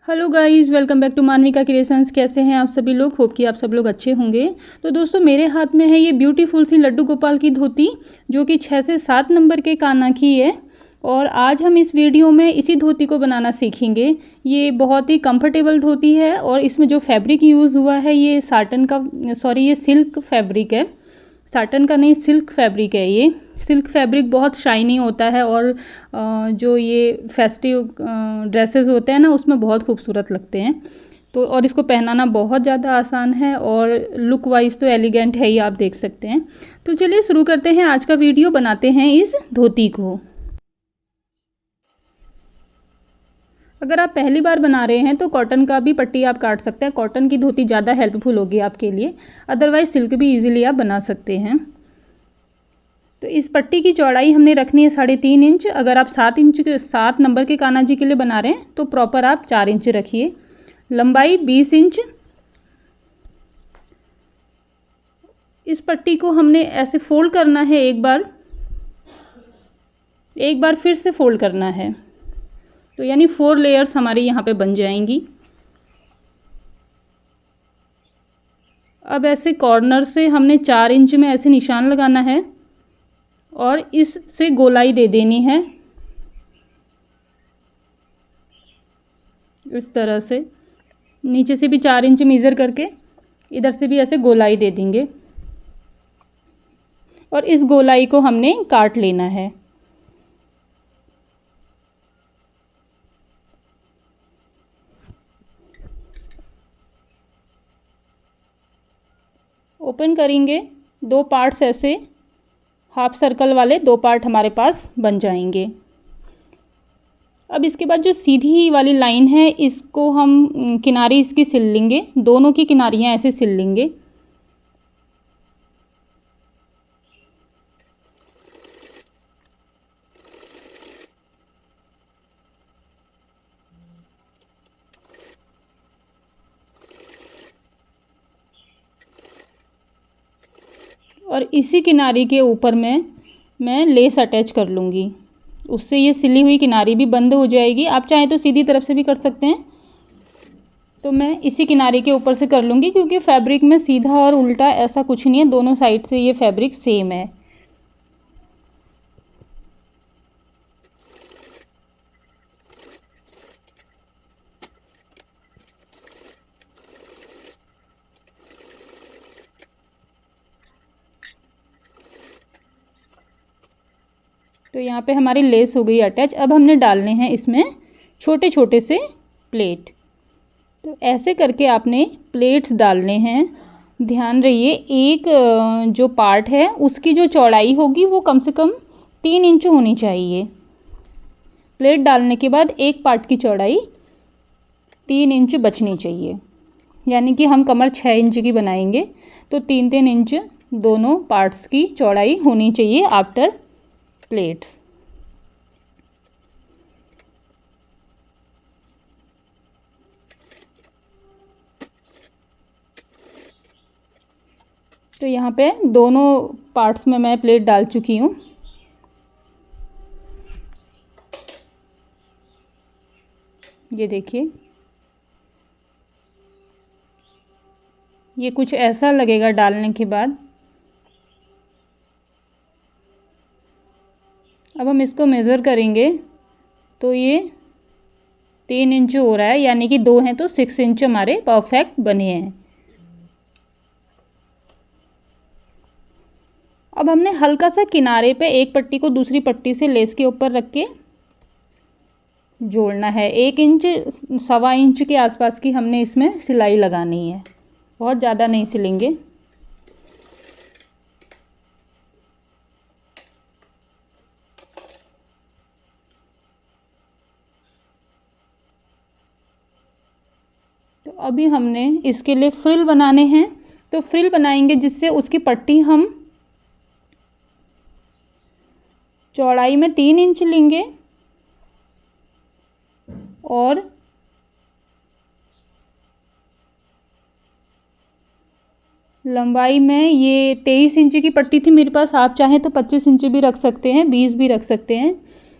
Hello guys, welcome back to Manvika creations. कैसे हैं आप सभी लोग? होप कि आप सब लोग अच्छे होंगे। तो दोस्तों, मेरे हाथ में है ये ब्यूटीफुल सी लड्डू गोपाल की धोती, जो कि 6 से 7 नंबर के काना की है। और आज हम इस वीडियो में इसी धोती को बनाना सीखेंगे। ये बहुत ही कंफर्टेबल धोती है और इसमें जो फैब्रिक यूज़ हुआ है ये ये सिल्क फैब्रिक है। साटन का नहीं, सिल्क फैब्रिक है। ये सिल्क फैब्रिक बहुत शाइनी होता है और जो ये फेस्टिव ड्रेसेस होते हैं ना, उसमें बहुत खूबसूरत लगते हैं। तो और इसको पहनाना बहुत ज़्यादा आसान है और लुक वाइज तो एलिगेंट है ही, आप देख सकते हैं। तो चलिए शुरू करते हैं आज का वीडियो, बनाते हैं इस धोती को। अगर आप पहली बार बना रहे हैं तो कॉटन का भी पट्टी आप काट सकते हैं। कॉटन की धोती ज़्यादा हेल्पफुल होगी आपके लिए, अदरवाइज सिल्क भी इजीली आप बना सकते हैं। तो इस पट्टी की चौड़ाई हमने रखनी है 3.5 इंच। अगर आप 7 नंबर के कान्हा जी के लिए बना रहे हैं तो प्रॉपर आप 4 इंच रखिए। लंबाई 20 इंच। इस पट्टी को हमने ऐसे फोल्ड करना है, एक बार फिर से फोल्ड करना है, तो यानी 4 लेयर्स हमारी यहाँ पे बन जाएंगी। अब ऐसे कॉर्नर से हमने 4 इंच में ऐसे निशान लगाना है और इससे गोलाई दे देनी है इस तरह से। नीचे से भी 4 इंच मेज़र करके इधर से भी ऐसे गोलाई दे देंगे और इस गोलाई को हमने काट लेना है। ओपन करेंगे, 2 पार्ट्स ऐसे हाफ सर्कल वाले 2 पार्ट हमारे पास बन जाएंगे। अब इसके बाद जो सीधी वाली लाइन है, इसको हम किनारी इसकी सिल लेंगे, दोनों की किनारियाँ ऐसे सिल लेंगे। और इसी किनारी के ऊपर मैं लेस अटैच कर लूँगी, उससे ये सिली हुई किनारी भी बंद हो जाएगी। आप चाहें तो सीधी तरफ से भी कर सकते हैं, तो मैं इसी किनारे के ऊपर से कर लूँगी, क्योंकि फैब्रिक में सीधा और उल्टा ऐसा कुछ नहीं है, दोनों साइड से ये फैब्रिक सेम है। तो यहाँ पे हमारी लेस हो गई अटैच। अब हमने डालने हैं इसमें छोटे छोटे से प्लेट। तो ऐसे करके आपने प्लेट्स डालने हैं। ध्यान रहिए, एक जो पार्ट है उसकी जो चौड़ाई होगी वो कम से कम 3 इंच होनी चाहिए। प्लेट डालने के बाद एक पार्ट की चौड़ाई 3 इंच बचनी चाहिए, यानी कि हम कमर 6 इंच की बनाएंगे, तो 3-3 इंच दोनों पार्ट्स की चौड़ाई होनी चाहिए आफ्टर प्लेट्स। तो यहाँ पे दोनों पार्ट्स में मैं प्लेट डाल चुकी हूँ। ये देखिए, ये कुछ ऐसा लगेगा डालने के बाद। अब हम इसको मेज़र करेंगे तो ये 3 इंच हो रहा है, यानी कि 2 हैं तो 6 इंच हमारे परफेक्ट बने हैं। अब हमने हल्का सा किनारे पे एक पट्टी को दूसरी पट्टी से लेस के ऊपर रख के जोड़ना है। 1 इंच 1.25 इंच के आसपास की हमने इसमें सिलाई लगानी है, बहुत ज़्यादा नहीं सिलेंगे। तो अभी हमने इसके लिए फ्रिल बनाने हैं। तो फ्रिल बनाएंगे जिससे उसकी पट्टी हम चौड़ाई में 3 इंच लेंगे और लंबाई में ये 23 इंच की पट्टी थी मेरे पास। आप चाहें तो 25 इंच भी रख सकते हैं, 20 भी रख सकते हैं।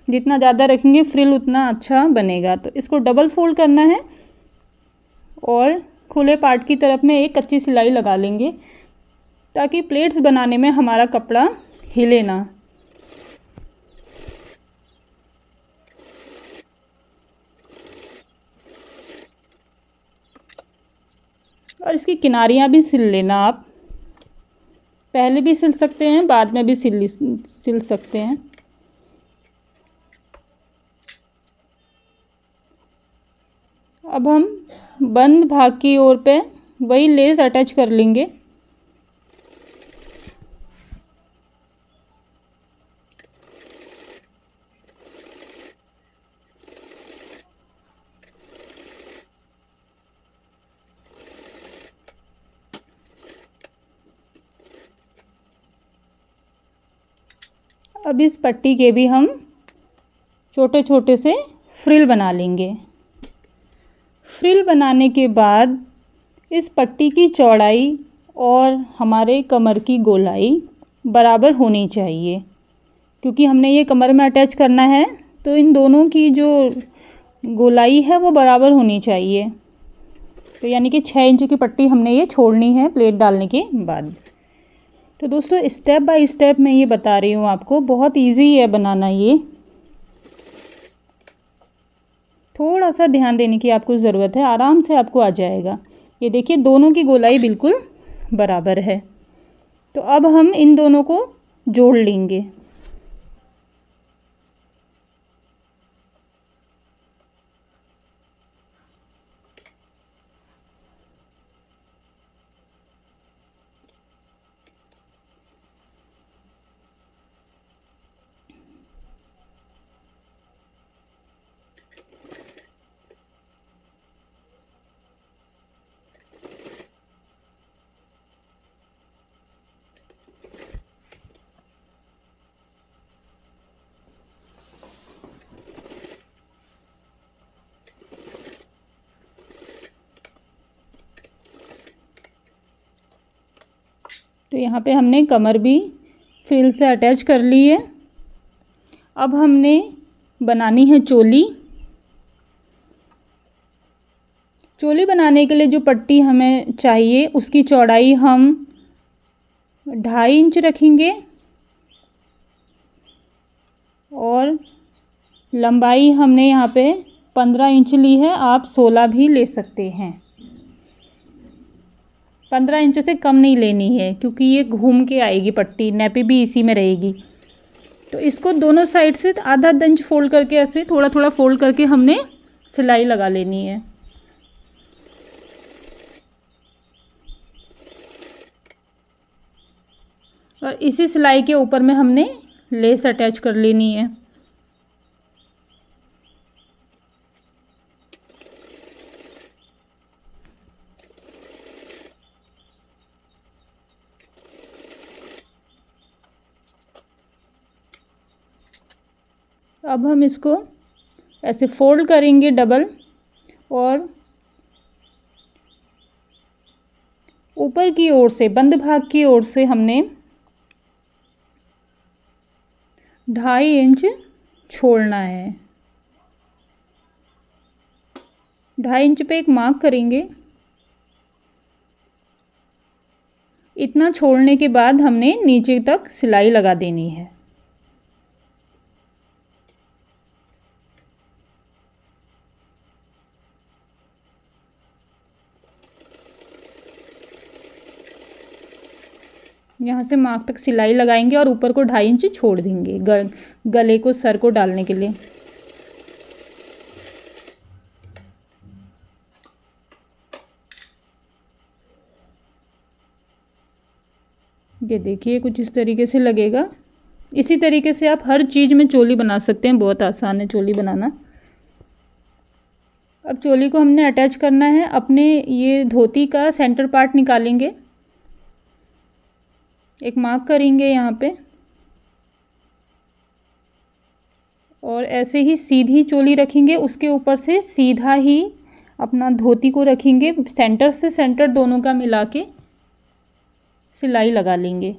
जितना ज़्यादा रखेंगे फ्रिल उतना अच्छा बनेगा। तो इसको डबल फोल्ड करना है और खुले पार्ट की तरफ में एक कच्ची सिलाई लगा लेंगे ताकि प्लेट्स बनाने में हमारा कपड़ा हिले ना। और इसकी किनारियाँ भी सिल लेना आप, पहले भी सिल सकते हैं, बाद में भी सिल सकते हैं। अब हम बंद भाग की ओर पे वही लेस अटैच कर लेंगे। अब इस पट्टी के भी हम छोटे छोटे से फ्रिल बना लेंगे। फ्रिल बनाने के बाद इस पट्टी की चौड़ाई और हमारे कमर की गोलाई बराबर होनी चाहिए, क्योंकि हमने ये कमर में अटैच करना है, तो इन दोनों की जो गोलाई है वो बराबर होनी चाहिए। तो यानी कि 6 इंच की पट्टी हमने ये छोड़नी है प्लेट डालने के बाद। तो दोस्तों स्टेप बाय स्टेप मैं ये बता रही हूँ आपको, बहुत इजी है बनाना ये। थोड़ा सा ध्यान देने की आपको ज़रूरत है, आराम से आपको आ जाएगा। ये देखिए दोनों की गोलाई बिल्कुल बराबर है। तो अब हम इन दोनों को जोड़ लेंगे। तो यहाँ पे हमने कमर भी फ्रिल से अटैच कर ली है। अब हमने बनानी है चोली। चोली बनाने के लिए जो पट्टी हमें चाहिए उसकी चौड़ाई हम 2.5 इंच रखेंगे और लंबाई हमने यहाँ पे 15 इंच ली है, आप 16 भी ले सकते हैं। 15 इंच से कम नहीं लेनी है, क्योंकि ये घूम के आएगी पट्टी, नेपी भी इसी में रहेगी। तो इसको दोनों साइड से आधा इंच फोल्ड करके, ऐसे थोड़ा थोड़ा फोल्ड करके हमने सिलाई लगा लेनी है। और इसी सिलाई के ऊपर में हमने लेस अटैच कर लेनी है। अब हम इसको ऐसे फोल्ड करेंगे डबल, और ऊपर की ओर से, बंद भाग की ओर से हमने 2.5 इंच छोड़ना है। 2.5 इंच पे एक मार्क करेंगे। इतना छोड़ने के बाद हमने नीचे तक सिलाई लगा देनी है। यहाँ से मार्क तक सिलाई लगाएंगे और ऊपर को 2.5 इंच छोड़ देंगे गले को, सर को डालने के लिए। ये देखिए कुछ इस तरीके से लगेगा। इसी तरीके से आप हर चीज़ में चोली बना सकते हैं, बहुत आसान है चोली बनाना। अब चोली को हमने अटैच करना है। अपने ये धोती का सेंटर पार्ट निकालेंगे, एक मार्क करेंगे यहाँ पे, और ऐसे ही सीधी चोली रखेंगे। उसके ऊपर से सीधा ही अपना धोती को रखेंगे, सेंटर से सेंटर दोनों का मिला के सिलाई लगा लेंगे।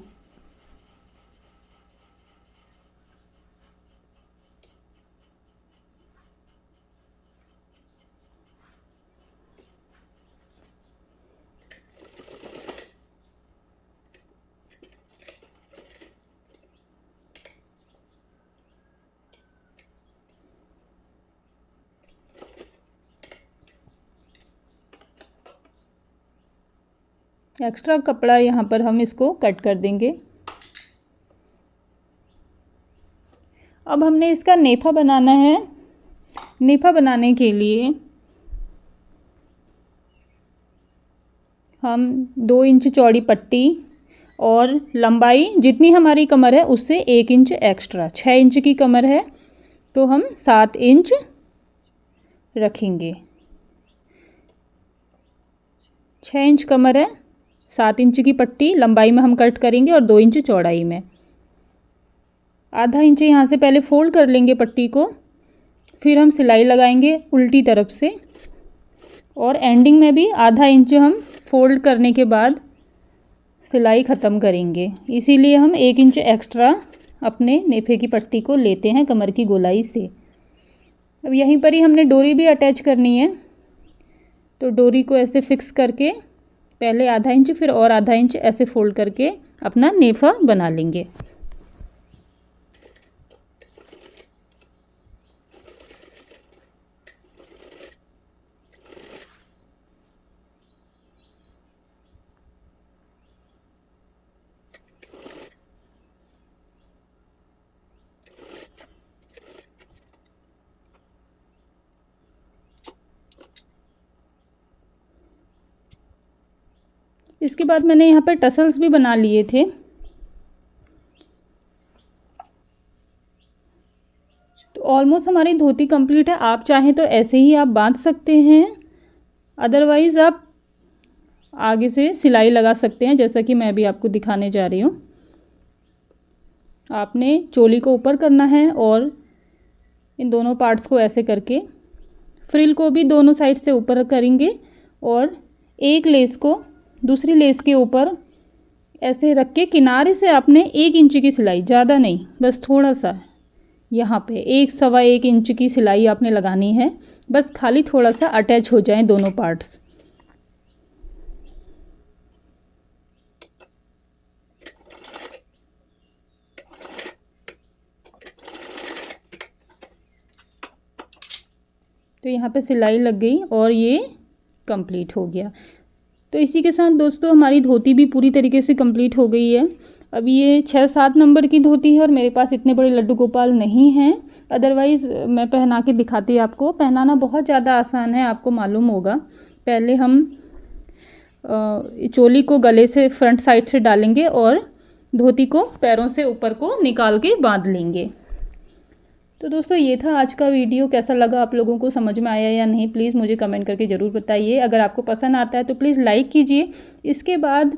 एक्स्ट्रा कपड़ा यहाँ पर हम इसको कट कर देंगे। अब हमने इसका नेफा बनाना है। नेफा बनाने के लिए हम 2 इंच चौड़ी पट्टी और लंबाई जितनी हमारी कमर है उससे 1 इंच एक्स्ट्रा, 6 इंच की कमर है तो हम 7 इंच रखेंगे। 6 इंच कमर है, 7 इंच की पट्टी लंबाई में हम कट करेंगे और 2 इंच चौड़ाई में। आधा इंच यहाँ से पहले फोल्ड कर लेंगे पट्टी को, फिर हम सिलाई लगाएंगे उल्टी तरफ से और एंडिंग में भी आधा इंच हम फोल्ड करने के बाद सिलाई ख़त्म करेंगे। इसीलिए हम 1 इंच एक्स्ट्रा अपने नेफे की पट्टी को लेते हैं कमर की गोलाई से। अब यहीं पर ही हमने डोरी भी अटैच करनी है, तो डोरी को ऐसे फिक्स करके पहले आधा इंच फिर और आधा इंच ऐसे फोल्ड करके अपना नेफा बना लेंगे। इसके बाद मैंने यहाँ पर टसल्स भी बना लिए थे। तो ऑलमोस्ट हमारी धोती कंप्लीट है। आप चाहें तो ऐसे ही आप बांध सकते हैं, अदरवाइज़ आप आगे से सिलाई लगा सकते हैं, जैसा कि मैं भी आपको दिखाने जा रही हूँ। आपने चोली को ऊपर करना है और इन दोनों पार्ट्स को ऐसे करके फ्रिल को भी दोनों साइड से ऊपर करेंगे और एक लेस को दूसरी लेस के ऊपर ऐसे रख के किनारे से आपने 1 इंच की सिलाई, ज़्यादा नहीं, बस थोड़ा सा यहाँ पे 1 सवा 1 इंच की सिलाई आपने लगानी है, बस खाली थोड़ा सा अटैच हो जाएं दोनों पार्ट्स। तो यहाँ पे सिलाई लग गई और ये कंप्लीट हो गया। तो इसी के साथ दोस्तों हमारी धोती भी पूरी तरीके से कंप्लीट हो गई है। अब ये 6-7 नंबर की धोती है और मेरे पास इतने बड़े लड्डू गोपाल नहीं हैं, अदरवाइज़ मैं पहना के दिखाती आपको। पहनाना बहुत ज़्यादा आसान है, आपको मालूम होगा। पहले हम चोली को गले से फ्रंट साइड से डालेंगे और धोती को पैरों से ऊपर को निकाल के बांध लेंगे। तो दोस्तों ये था आज का वीडियो। कैसा लगा आप लोगों को, समझ में आया या नहीं, प्लीज़ मुझे कमेंट करके ज़रूर बताइए। अगर आपको पसंद आता है तो प्लीज़ लाइक कीजिए। इसके बाद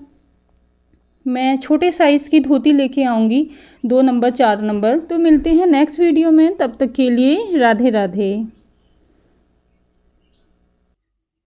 मैं छोटे साइज़ की धोती लेके आऊँगी, 2 नंबर 4 नंबर। तो मिलते हैं नेक्स्ट वीडियो में, तब तक के लिए राधे राधे।